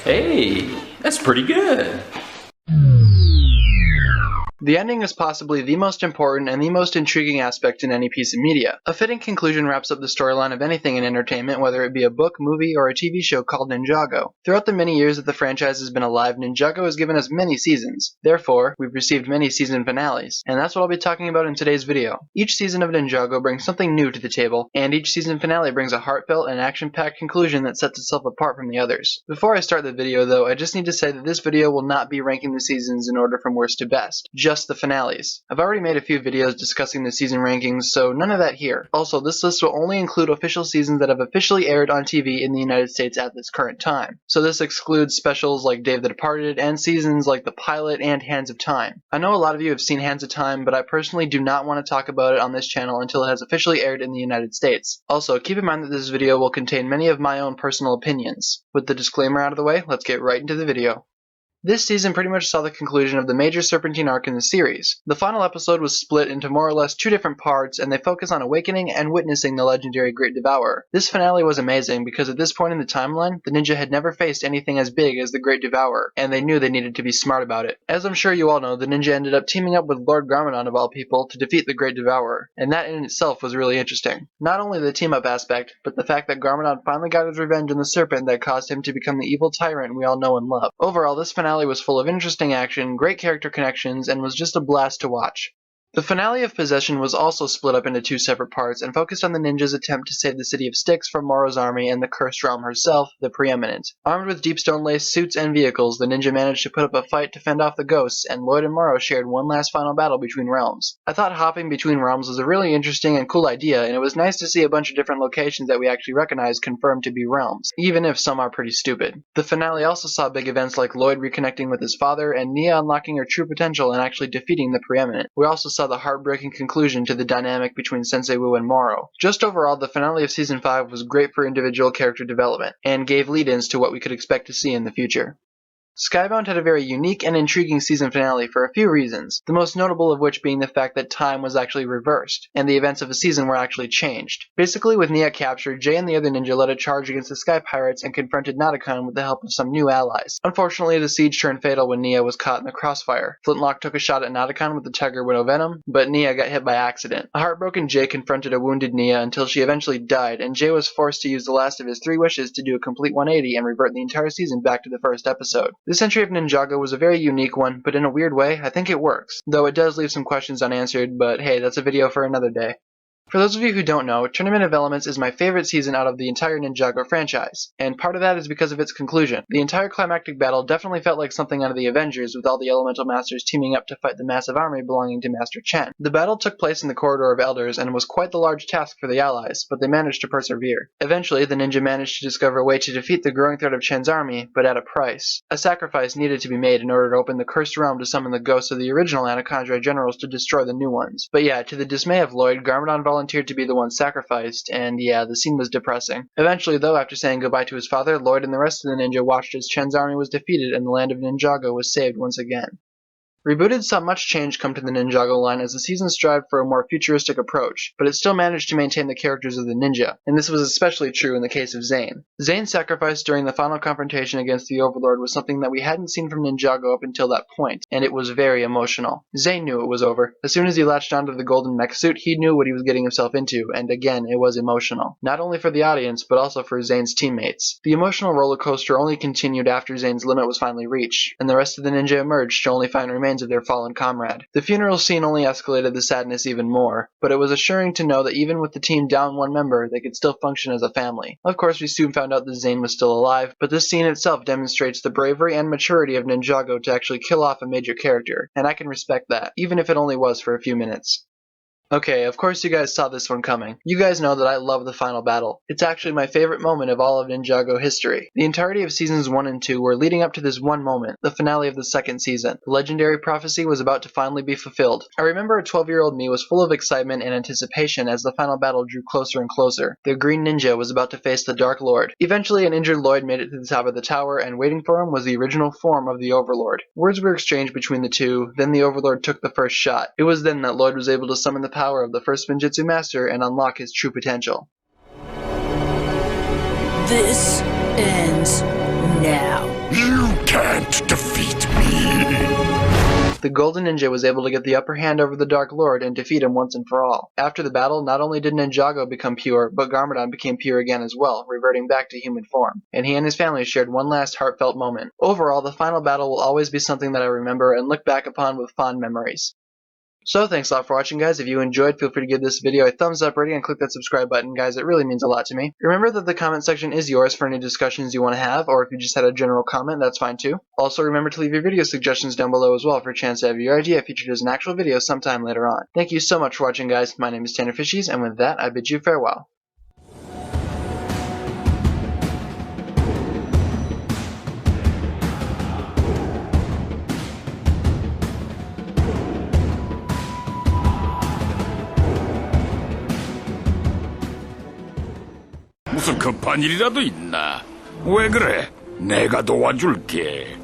Hey, that's pretty good. The ending is possibly the most important and the most intriguing aspect in any piece of media. A fitting conclusion wraps up the storyline of anything in entertainment, whether it be a book, movie, or a TV show called Ninjago. Throughout the many years that the franchise has been alive, Ninjago has given us many seasons. Therefore, we've received many season finales, and that's what I'll be talking about in today's video. Each season of Ninjago brings something new to the table, and each season finale brings a heartfelt and action-packed conclusion that sets itself apart from the others. Before I start the video though, I just need to say that this video will not be ranking the seasons in order from worst to best. Just the finales. I've already made a few videos discussing the season rankings, so none of that here. Also, this list will only include official seasons that have officially aired on TV in the United States at this current time. So this excludes specials like Dave the Departed and seasons like The Pilot and Hands of Time. I know a lot of you have seen Hands of Time, but I personally do not want to talk about it on this channel until it has officially aired in the United States. Also, keep in mind that this video will contain many of my own personal opinions. With the disclaimer out of the way, let's get right into the video. This season pretty much saw the conclusion of the major Serpentine arc in the series. The final episode was split into more or less two different parts, and they focus on awakening and witnessing the legendary Great Devourer. This finale was amazing because at this point in the timeline, the ninja had never faced anything as big as the Great Devourer, and they knew they needed to be smart about it. As I'm sure you all know, the ninja ended up teaming up with Lord Garmadon of all people to defeat the Great Devourer, and that in itself was really interesting. Not only the team-up aspect, but the fact that Garmadon finally got his revenge on the serpent that caused him to become the evil tyrant we all know and love. Overall, this finale was full of interesting action, great character connections, and was just a blast to watch. The finale of Possession was also split up into two separate parts and focused on the ninja's attempt to save the city of Styx from Moro's army and the cursed realm herself, the Preeminent. Armed with deep stone-laced suits and vehicles, the ninja managed to put up a fight to fend off the ghosts, and Lloyd and Moro shared one last final battle between realms. I thought hopping between realms was a really interesting and cool idea, and it was nice to see a bunch of different locations that we actually recognized confirmed to be realms, even if some are pretty stupid. The finale also saw big events like Lloyd reconnecting with his father and Nia unlocking her true potential and actually defeating the Preeminent. We also saw the heartbreaking conclusion to the dynamic between Sensei Wu and Moro. Just overall, the finale of Season 5 was great for individual character development, and gave lead-ins to what we could expect to see in the future. Skybound had a very unique and intriguing season finale for a few reasons, the most notable of which being the fact that time was actually reversed, and the events of a season were actually changed. Basically, with Nia captured, Jay and the other ninja led a charge against the Sky Pirates and confronted Nadokon with the help of some new allies. Unfortunately, the siege turned fatal when Nia was caught in the crossfire. Flintlock took a shot at Nadokon with the Tiger Widow Venom, but Nia got hit by accident. A heartbroken Jay confronted a wounded Nia until she eventually died, and Jay was forced to use the last of his 3 wishes to do a complete 180 and revert the entire season back to the first episode. This entry of Ninjago was a very unique one, but in a weird way, I think it works. Though it does leave some questions unanswered, but hey, that's a video for another day. For those of you who don't know, Tournament of Elements is my favorite season out of the entire Ninjago franchise, and part of that is because of its conclusion. The entire climactic battle definitely felt like something out of the Avengers, with all the Elemental Masters teaming up to fight the massive army belonging to Master Chen. The battle took place in the Corridor of Elders and was quite the large task for the Allies, but they managed to persevere. Eventually, the ninja managed to discover a way to defeat the growing threat of Chen's army, but at a price. A sacrifice needed to be made in order to open the cursed realm to summon the ghosts of the original Anaconda generals to destroy the new ones. But yeah, to the dismay of Lloyd, Garmadon volunteered to be the one sacrificed, and yeah, the scene was depressing. Eventually, though, after saying goodbye to his father, Lloyd and the rest of the ninja watched as Chen's army was defeated and the land of Ninjago was saved once again. Rebooted saw much change come to the Ninjago line as the season strived for a more futuristic approach, but it still managed to maintain the characters of the ninja, and this was especially true in the case of Zane. Zane's sacrifice during the final confrontation against the Overlord was something that we hadn't seen from Ninjago up until that point, and it was very emotional. Zane knew it was over. As soon as he latched onto the golden mech suit, he knew what he was getting himself into, and again, it was emotional. Not only for the audience, but also for Zane's teammates. The emotional roller coaster only continued after Zane's limit was finally reached, and the rest of the ninja emerged to only find remains of their fallen comrade. The funeral scene only escalated the sadness even more, but it was assuring to know that even with the team down one member, they could still function as a family. Of course, we soon found out that Zane was still alive, but this scene itself demonstrates the bravery and maturity of Ninjago to actually kill off a major character, and I can respect that, even if it only was for a few minutes. Okay, of course you guys saw this one coming. You guys know that I love the final battle. It's actually my favorite moment of all of Ninjago history. The entirety of seasons 1 and 2 were leading up to this one moment, the finale of the second season. The legendary prophecy was about to finally be fulfilled. I remember a 12-year-old me was full of excitement and anticipation as the final battle drew closer and closer. The Green Ninja was about to face the Dark Lord. Eventually, an injured Lloyd made it to the top of the tower, and waiting for him was the original form of the Overlord. Words were exchanged between the two, then the Overlord took the first shot. It was then that Lloyd was able to summon the power of the first Spinjitzu master and unlock his true potential. This ends now. You can't defeat me! The Golden Ninja was able to get the upper hand over the Dark Lord and defeat him once and for all. After the battle, not only did Ninjago become pure, but Garmadon became pure again as well, reverting back to human form. And he and his family shared one last heartfelt moment. Overall, the final battle will always be something that I remember and look back upon with fond memories. So thanks a lot for watching, guys. If you enjoyed, feel free to give this video a thumbs up rating and click that subscribe button, guys. It really means a lot to me. Remember that the comment section is yours for any discussions you want to have, or if you just had a general comment, that's fine too. Also, remember to leave your video suggestions down below as well for a chance to have your idea featured as an actual video sometime later on. Thank you so much for watching, guys. My name is TannerFishies, and with that, I bid you farewell. 무슨 급한 일이라도 있나? 왜 그래? 내가 도와줄게.